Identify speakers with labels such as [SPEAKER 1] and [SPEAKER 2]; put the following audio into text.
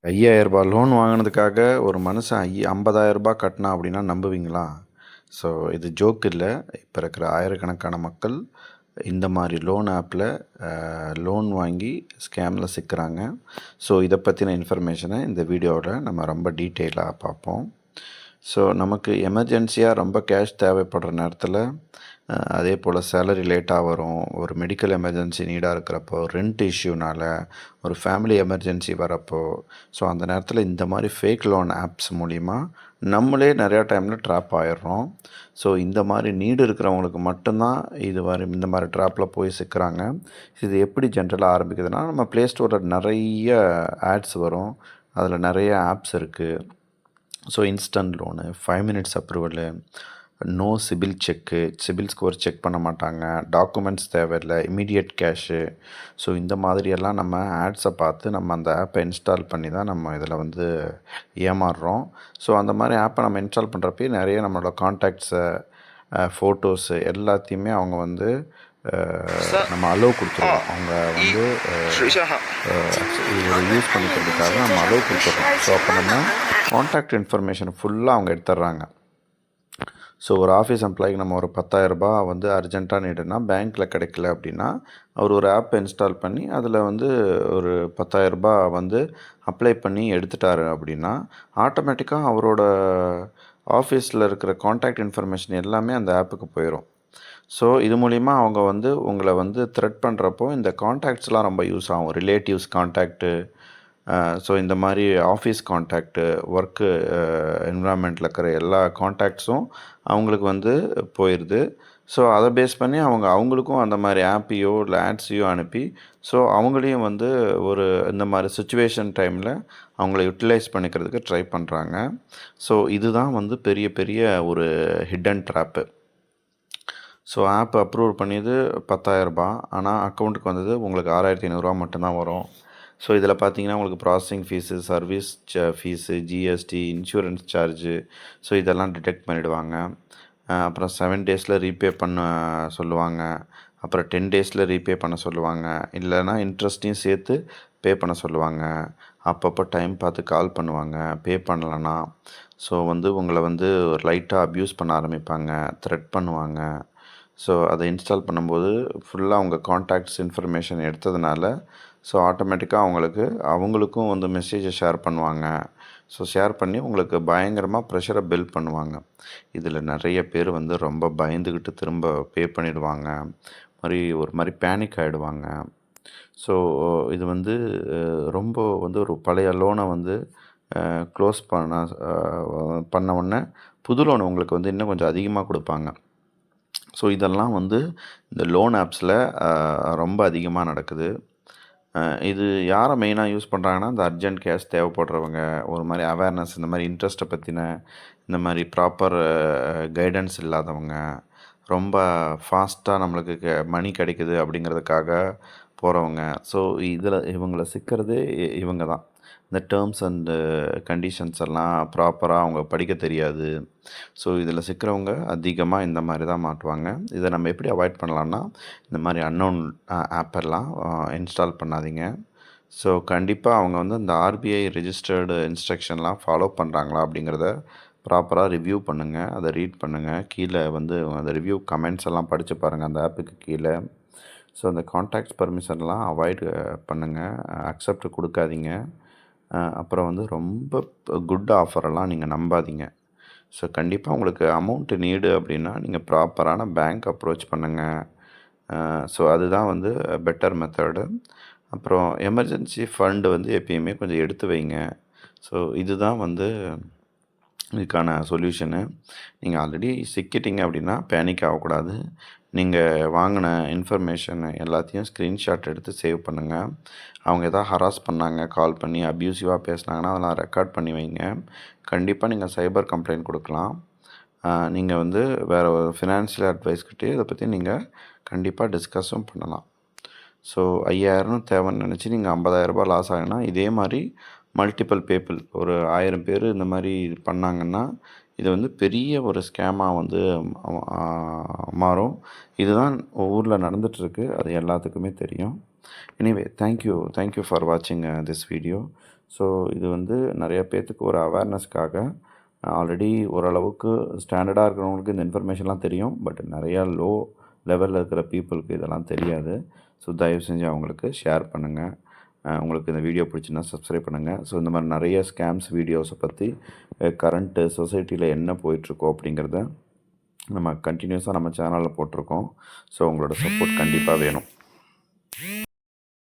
[SPEAKER 1] ரூ. 5000 லோன் வாங்கினதுக்காக ஒரு மனுஷன் 50,000 கட்டினா அப்படின்னா நம்புவீங்களா? ஸோ இது ஜோக் இல்லை. இப்போ இருக்கிற ஆயிரக்கணக்கான மக்கள் இந்த மாதிரி லோன் ஆப்பில் லோன் வாங்கி ஸ்கேமில் சிக்கிறாங்க. ஸோ இதை பற்றின இன்ஃபர்மேஷனை இந்த வீடியோவில் நம்ம ரொம்ப டீட்டெயிலாக பார்ப்போம். ஸோ நமக்கு எமர்ஜென்சியாக ரொம்ப கேஷ் தேவைப்படுற நேரத்தில் அதே போல் சேலரி லேட்டாக வரும், ஒரு மெடிக்கல் எமர்ஜென்சி நீடாக இருக்கிறப்போ, ரெண்ட் இஷ்யூனால், ஒரு ஃபேமிலி எமர்ஜென்சி வரப்போ, ஸோ அந்த நேரத்தில் இந்த மாதிரி ஃபேக் லோன் ஆப்ஸ் மூலிமா நம்மளே நிறையா டைமில் ட்ராப் ஆகிடுறோம். ஸோ இந்த மாதிரி நீடு இருக்கிறவங்களுக்கு மட்டும்தான் இந்த மாதிரி ட்ராப்பில் போய் சிக்கிறாங்க. இது எப்படி ஜென்ரலாக ஆரம்பிக்குதுன்னா, நம்ம ப்ளே ஸ்டோரில் நிறைய ஆட்ஸ் வரும், அதில் நிறைய ஆப்ஸ் இருக்குது. So instant loan, 5 minutes approval, no CIBIL check, CIBIL score check பண்ண மாட்டாங்க, டாக்குமெண்ட்ஸ் தேவையில்லை, இமீடியட் கேஷு. ஸோ இந்த மாதிரியெல்லாம் நம்ம ஆட்ஸை பார்த்து நம்ம அந்த ஆப்பை இன்ஸ்டால் பண்ணி தான் நம்ம இதில் வந்து ஏமாறுறோம். ஸோ அந்த மாதிரி ஆப்பை நம்ம இன்ஸ்டால் பண்ணுறப்பே நிறைய நம்மளோட கான்டாக்ட்ஸை, ஃபோட்டோஸு எல்லாத்தையுமே அவங்க வந்து நம்ம அலோவ் கொடுத்துருவோம். அவங்க வந்து இதை யூஸ் பண்ணிக்கிறதுக்காக நம்ம அலோவ் கொடுத்துட்றோம். ஸோ அப்போ நம்ம கான்டாக்ட் இன்ஃபர்மேஷன் ஃபுல்லாக அவங்க எடுத்துடுறாங்க. ஸோ ஒரு ஆஃபீஸ் எம்ப்ளாய்க்கு நம்ம ஒரு 10,000 வந்து அர்ஜென்ட்டாக நீடுனா பேங்க்கில் கிடைக்கல அப்படின்னா, அவர் ஒரு ஆப்பை இன்ஸ்டால் பண்ணி அதில் வந்து ஒரு 10,000 வந்து அப்ளை பண்ணி எடுத்துட்டாரு அப்படின்னா, ஆட்டோமேட்டிக்காக அவரோட ஆஃபீஸில் இருக்கிற கான்டாக்ட் இன்ஃபர்மேஷன் எல்லாமே அந்த ஆப்புக்கு போயிடும். ஸோ இது மூலிமா அவங்க வந்து உங்களை வந்து த்ரெட் பண்ணுறப்போ இந்த கான்டாக்ட்ஸ்லாம் ரொம்ப யூஸ் ஆகும். ரிலேட்டிவ்ஸ் கான்டாக்ட்டு, ஸோ இந்த மாதிரி ஆஃபீஸ் கான்டாக்ட்டு, ஒர்க்கு என்விரான்மெண்ட்டில் இருக்கிற எல்லா கான்டாக்ட்ஸும் அவங்களுக்கு வந்து போயிடுது. ஸோ அதை பேஸ் பண்ணி அவங்களுக்கும் அந்த மாதிரி ஆப்பையோ இல்லை ஆட்ஸையோ அனுப்பி, ஸோ அவங்களையும் வந்து ஒரு இந்த மாதிரி சுச்சுவேஷன் டைமில் அவங்கள யூட்டிலைஸ் பண்ணிக்கிறதுக்கு ட்ரை பண்ணுறாங்க. ஸோ இதுதான் வந்து பெரிய பெரிய ஒரு hidden trap. So app approve பண்ணியது 10,000, ஆனால் அக்கௌண்ட்டுக்கு வந்தது உங்களுக்கு 6,500 மட்டும்தான் வரும். ஸோ இதில் பார்த்தீங்கன்னா உங்களுக்கு processing fees, service fees, GST, insurance charge, so இதெல்லாம் டிடெக்ட் பண்ணிவிடுவாங்க. அப்புறம் 7 டேஸில் ரீபே பண்ண சொல்லுவாங்க. அப்புறம் 10 டேஸில் ரீபே பண்ண சொல்லுவாங்க. இல்லைனா இன்ட்ரெஸ்ட்டையும் சேர்த்து பே பண்ண சொல்லுவாங்க. அப்பப்போ டைம் பார்த்து கால் பண்ணுவாங்க பே பண்ணலன்னா. ஸோ வந்து உங்களை வந்து லைட்டாக அப்யூஸ் பண்ண ஆரம்பிப்பாங்க, த்ரெட் பண்ணுவாங்க. ஸோ அதை இன்ஸ்டால் பண்ணும்போது ஃபுல்லாக அவங்க கான்டாக்ட்ஸ் இன்ஃபர்மேஷன் எடுத்ததுனால, ஸோ ஆட்டோமேட்டிக்காக அவங்களுக்கும் வந்து மெசேஜை ஷேர் பண்ணுவாங்க. ஸோ ஷேர் பண்ணி உங்களுக்கு பயங்கரமாக ப்ரெஷரை பில்ட் பண்ணுவாங்க. இதில் நிறைய பேர் வந்து ரொம்ப பயந்துக்கிட்டு திரும்ப பே பண்ணிடுவாங்க. ஒரு மாதிரி பேனிக் ஆகிடுவாங்க. ஸோ இது வந்து ரொம்ப வந்து ஒரு பழைய லோனை வந்து க்ளோஸ் பண்ண உடனே புது லோன் உங்களுக்கு வந்து இன்னும் கொஞ்சம் அதிகமாக கொடுப்பாங்க. ஸோ இதெல்லாம் வந்து இந்த லோன் ஆப்ஸில் ரொம்ப அதிகமாக நடக்குது. இது யாரை மெயினாக யூஸ் பண்ணுறாங்கன்னா, இந்த அர்ஜென்ட் கேஷ் தேவைப்படுறவங்க, ஒரு மாதிரி அவேர்னஸ், இந்த மாதிரி இன்ட்ரெஸ்ட்டை பற்றின இந்த மாதிரி ப்ராப்பர் கைடன்ஸ் இல்லாதவங்க, ரொம்ப ஃபாஸ்ட்டாக நம்மளுக்கு மணி கிடைக்குது அப்படிங்கிறதுக்காக போகிறவங்க. ஸோ இவங்கள சிக்கிறதே இவங்க தான். இந்த டேர்ம்ஸ் அண்டு கண்டிஷன்ஸ் எல்லாம் ப்ராப்பராக அவங்க படிக்க தெரியாது. ஸோ இதில் சிக்கிறவங்க அதிகமாக இந்த மாதிரி தான் மாட்டுவாங்க. இதை நம்ம எப்படி அவாய்ட் பண்ணலான்னா, இந்த மாதிரி அன்னோன் ஆப்பெல்லாம் இன்ஸ்டால் பண்ணாதீங்க. ஸோ கண்டிப்பாக அவங்க வந்து இந்த ஆர்பிஐ ரெஜிஸ்டர்டு இன்ஸ்ட்ரக்ஷன்லாம் ஃபாலோ பண்ணுறாங்களா அப்படிங்கிறத ப்ராப்பராக ரிவ்யூ பண்ணுங்கள், அதை ரீட் பண்ணுங்கள். கீழே வந்து அந்த ரிவ்யூ கமெண்ட்ஸ் எல்லாம் படித்து பாருங்கள் அந்த ஆப்புக்கு கீழே. ஸோ அந்த கான்டாக்ட்ஸ் பர்மிஷன்லாம் அவாய்ட் பண்ணுங்கள், அக்செப்ட் கொடுக்காதீங்க. அப்புறம் வந்து ரொம்ப குட் ஆஃபரெல்லாம் நீங்கள் நம்பாதீங்க. ஸோ கண்டிப்பாக உங்களுக்கு அமௌண்ட்டு நீடு அப்படின்னா நீங்கள் ப்ராப்பரான பேங்க் அப்ரோச் பண்ணுங்கள். ஸோ அதுதான் வந்து பெட்டர் மெத்தடு. அப்புறம் எமர்ஜென்சி ஃபண்டு வந்து எப்பயுமே கொஞ்சம் எடுத்து வைங்க. ஸோ இதுதான் வந்து இதுக்கான சொல்யூஷனு. நீங்கள் ஆல்ரெடி சிக்கிட்டீங்க அப்படின்னா பேனிக் ஆகக்கூடாது. நீங்கள் வாங்கின இன்ஃபர்மேஷன் எல்லாத்தையும் ஸ்க்ரீன்ஷாட் எடுத்து சேவ் பண்ணுங்கள். அவங்க எதாவது ஹராஸ் பண்ணாங்க, கால் பண்ணி அப்யூசிவாக பேசுனாங்கன்னா அதெல்லாம் ரெக்கார்ட் பண்ணி வைங்க. கண்டிப்பாக நீங்கள் சைபர் கம்ப்ளைண்ட் கொடுக்கலாம். நீங்கள் வந்து வேறு ஒரு ஃபினான்ஷியல் அட்வைஸ்கிட்டே இதை பற்றி நீங்கள் கண்டிப்பாக டிஸ்கஸும் பண்ணலாம். ஸோ 5,000 தேவைன்னு நினச்சி நீங்கள் 50,000 லாஸ் ஆகினா, இதே மாதிரி மல்டிபிள் பீப்புள் ஒரு 1000 பேர் இந்த மாதிரி பண்ணாங்கன்னா, இது வந்து பெரிய ஒரு ஸ்கேமாக வந்து மாறும். இதுதான் ஊரில் நடந்துகிட்ருக்கு, அது எல்லாத்துக்குமே தெரியும். எனிவே தேங்க்யூ ஃபார் வாட்சிங் திஸ் வீடியோ. ஸோ இது வந்து நிறைய பேர்த்துக்கு ஒரு அவேர்னஸ்க்காக ஆல்ரெடி ஓரளவுக்கு ஸ்டாண்டர்டாக இருக்கிறவங்களுக்கு இந்த இன்ஃபர்மேஷன்லாம் தெரியும். பட் நிறையா லோ லெவலில் இருக்கிற பீப்புளுக்கு இதெல்லாம் தெரியாது. ஸோ தயவு செஞ்சு அவங்களுக்கு ஷேர் பண்ணுங்கள். உங்களுக்கு இந்த வீடியோ பிடிச்சுன்னா சப்ஸ்கிரைப் பண்ணுங்கள். ஸோ இந்த மாதிரி நிறைய ஸ்கேம்ஸ் வீடியோஸை பற்றி கரண்ட்டு சொசைட்டியில் என்ன போயிட்டுருக்கோ அப்படிங்கிறத நம்ம கண்டினியூஸாக நம்ம சேனலில் போட்டிருக்கோம். ஸோ உங்களோட சப்போர்ட் கண்டிப்பாக வேணும்.